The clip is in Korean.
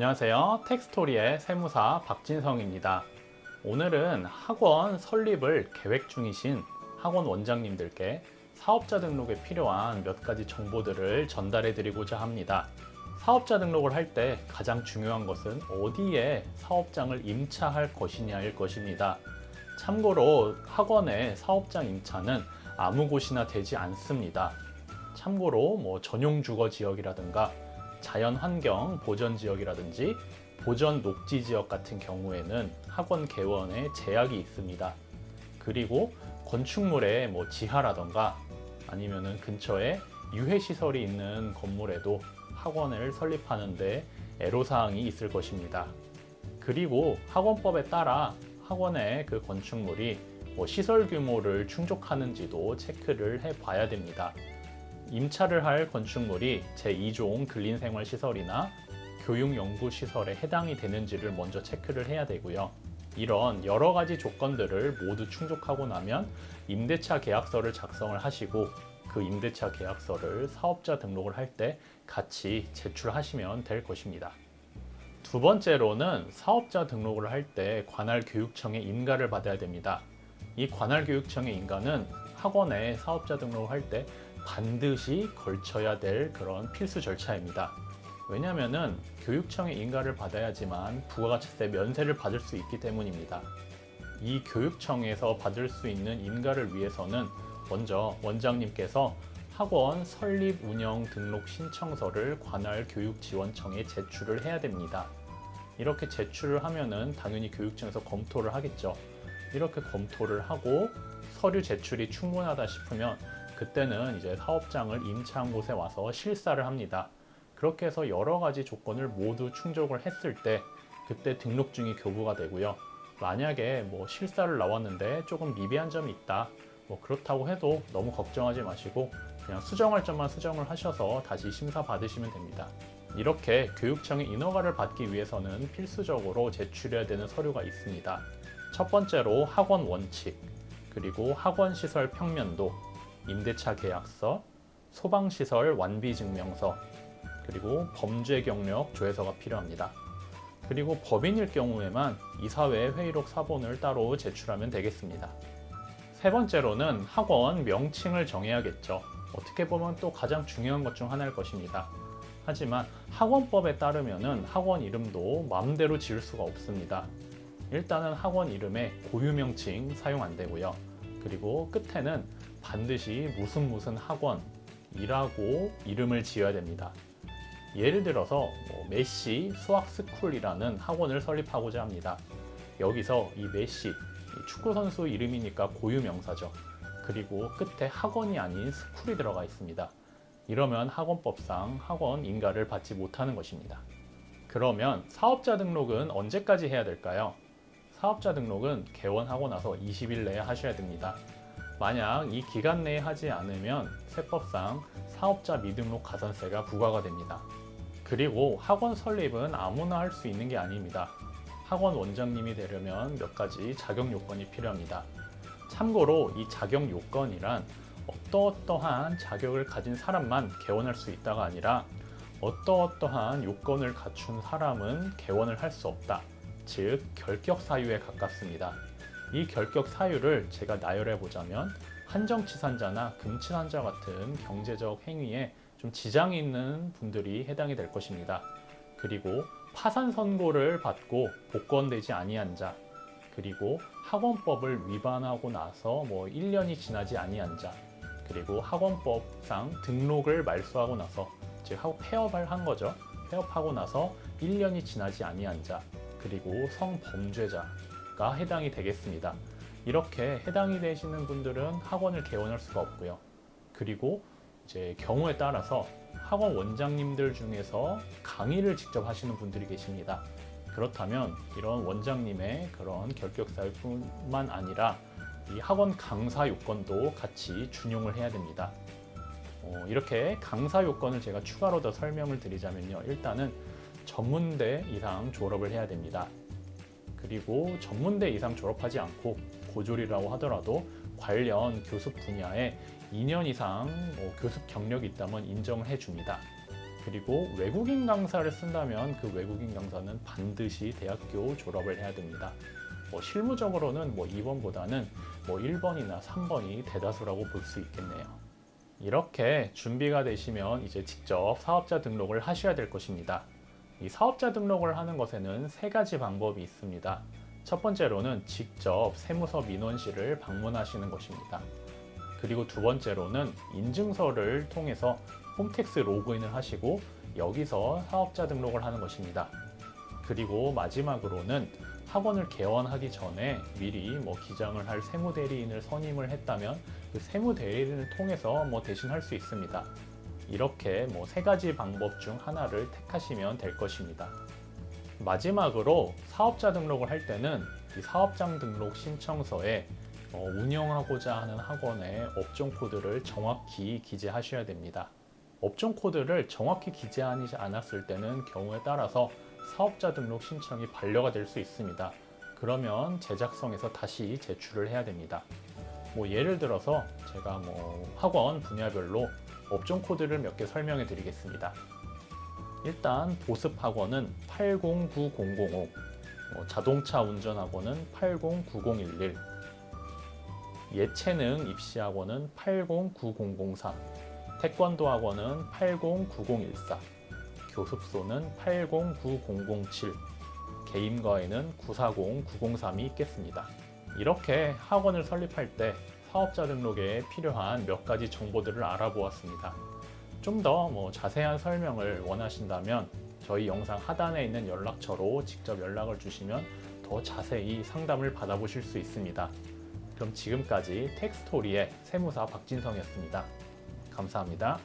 안녕하세요. 텍스토리의 세무사 박진성입니다. 오늘은 학원 설립을 계획 중이신 학원 원장님들께 사업자 등록에 필요한 몇 가지 정보들을 전달해 드리고자 합니다. 사업자 등록을 할 때 가장 중요한 것은 어디에 사업장을 임차할 것이냐일 것입니다. 참고로 학원의 사업장 임차는 아무 곳이나 되지 않습니다. 참고로 전용 주거 지역이라든가 자연환경 보전지역이라든지 보전 녹지지역 같은 경우에는 학원 개원에 제약이 있습니다. 그리고 건축물의 지하라던가 아니면은 근처에 유해시설이 있는 건물에도 학원을 설립하는데 애로사항이 있을 것입니다. 그리고 학원법에 따라 학원의 그 건축물이 시설 규모를 충족하는지도 체크를 해 봐야 됩니다. 임차를 할 건축물이 제2종 근린생활시설이나 교육연구시설에 해당이 되는지를 먼저 체크를 해야 되고요. 이런 여러 가지 조건들을 모두 충족하고 나면 임대차 계약서를 작성을 하시고 그 임대차 계약서를 사업자 등록을 할 때 같이 제출하시면 될 것입니다. 두 번째로는 사업자 등록을 할 때 관할교육청의 인가를 받아야 됩니다. 이 관할교육청의 인가는 학원에 사업자 등록을 할 때 반드시 걸쳐야 될 그런 필수 절차입니다. 왜냐하면 교육청의 인가를 받아야지만 부가가치세 면세를 받을 수 있기 때문입니다. 이 교육청에서 받을 수 있는 인가를 위해서는 먼저 원장님께서 학원 설립 운영 등록 신청서를 관할교육지원청에 제출을 해야 됩니다. 이렇게 제출을 하면은 당연히 교육청에서 검토를 하겠죠. 이렇게 검토를 하고 서류 제출이 충분하다 싶으면 그때는 이제 사업장을 임차한 곳에 와서 실사를 합니다. 그렇게 해서 여러 가지 조건을 모두 충족을 했을 때 그때 등록증이 교부가 되고요. 만약에 실사를 나왔는데 조금 미비한 점이 있다. 그렇다고 해도 너무 걱정하지 마시고 그냥 수정할 점만 수정을 하셔서 다시 심사 받으시면 됩니다. 이렇게 교육청의 인허가를 받기 위해서는 필수적으로 제출해야 되는 서류가 있습니다. 첫 번째로 학원 원칙, 그리고 학원 시설 평면도, 임대차 계약서, 소방시설 완비증명서, 그리고 범죄 경력 조회서가 필요합니다. 그리고 법인일 경우에만 이사회 회의록 사본을 따로 제출하면 되겠습니다. 세 번째로는 학원 명칭을 정해야겠죠. 어떻게 보면 또 가장 중요한 것 중 하나일 것입니다. 하지만 학원법에 따르면은 학원 이름도 마음대로 지을 수가 없습니다. 일단은 학원 이름에 고유 명칭 사용 안 되고요. 그리고 끝에는 반드시 무슨 학원이라고 이름을 지어야 됩니다. 예를 들어서 메시 수학스쿨이라는 학원을 설립하고자 합니다. 여기서 이 메시, 축구선수 이름이니까 고유 명사죠. 그리고 끝에 학원이 아닌 스쿨이 들어가 있습니다. 이러면 학원법상 학원 인가를 받지 못하는 것입니다. 그러면 사업자 등록은 언제까지 해야 될까요? 사업자 등록은 개원하고 나서 20일 내에 하셔야 됩니다. 만약 이 기간 내에 하지 않으면 세법상 사업자 미등록 가산세가 부과가 됩니다. 그리고 학원 설립은 아무나 할 수 있는 게 아닙니다. 학원 원장님이 되려면 몇 가지 자격 요건이 필요합니다. 참고로 이 자격 요건이란 어떠한 자격을 가진 사람만 개원할 수 있다가 아니라 어떠한 요건을 갖춘 사람은 개원을 할 수 없다. 즉 결격 사유에 가깝습니다. 이 결격 사유를 제가 나열해 보자면 한정치산자나 금치산자 같은 경제적 행위에 좀 지장이 있는 분들이 해당이 될 것입니다. 그리고 파산 선고를 받고 복권되지 아니한 자, 그리고 학원법을 위반하고 나서 1년이 지나지 아니한 자, 그리고 학원법상 등록을 말소하고 나서 즉 폐업을 한 거죠. 폐업하고 나서 1년이 지나지 아니한 자, 그리고 성범죄자가 해당이 되겠습니다. 이렇게 해당이 되시는 분들은 학원을 개원할 수가 없고요. 그리고 이제 경우에 따라서 학원 원장님들 중에서 강의를 직접 하시는 분들이 계십니다. 그렇다면 이런 원장님의 그런 결격 사유뿐만 아니라 이 학원 강사 요건도 같이 준용을 해야 됩니다. 이렇게 강사 요건을 제가 추가로 더 설명을 드리자면요. 일단은 전문대 이상 졸업을 해야 됩니다. 그리고 전문대 이상 졸업하지 않고 고졸이라고 하더라도 관련 교습 분야에 2년 이상 교습 경력이 있다면 인정을 해줍니다. 그리고 외국인 강사를 쓴다면 그 외국인 강사는 반드시 대학교 졸업을 해야 됩니다. 실무적으로는 2번보다는 1번이나 3번이 대다수라고 볼 수 있겠네요. 이렇게 준비가 되시면 이제 직접 사업자 등록을 하셔야 될 것입니다. 이 사업자 등록을 하는 것에는 3가지 방법이 있습니다. 첫 번째로는 직접 세무서 민원실을 방문하시는 것입니다. 그리고 두 번째로는 인증서를 통해서 홈택스 로그인을 하시고 여기서 사업자 등록을 하는 것입니다. 그리고 마지막으로는 학원을 개원하기 전에 미리 기장을 할 세무대리인을 선임을 했다면 그 세무대리인을 통해서 대신 할 수 있습니다. 이렇게 3가지 방법 중 하나를 택하시면 될 것입니다. 마지막으로 사업자 등록을 할 때는 이 사업장 등록 신청서에 운영하고자 하는 학원의 업종 코드를 정확히 기재하셔야 됩니다. 업종 코드를 정확히 기재하지 않았을 때는 경우에 따라서 사업자 등록 신청이 반려가 될 수 있습니다. 그러면 제작성에서 다시 제출을 해야 됩니다. 예를 들어서 제가 학원 분야별로 업종 코드를 몇 개 설명해 드리겠습니다. 일단 보습학원은 809005, 자동차 운전학원은 809011, 예체능 입시학원은 809003, 태권도 학원은 809014, 교습소는 809007, 개임과에는 940903이 있겠습니다. 이렇게 학원을 설립할 때 사업자 등록에 필요한 몇 가지 정보들을 알아보았습니다. 좀 더 자세한 설명을 원하신다면 저희 영상 하단에 있는 연락처로 직접 연락을 주시면 더 자세히 상담을 받아보실 수 있습니다. 그럼 지금까지 텍스토리의 세무사 박진성이었습니다. 감사합니다.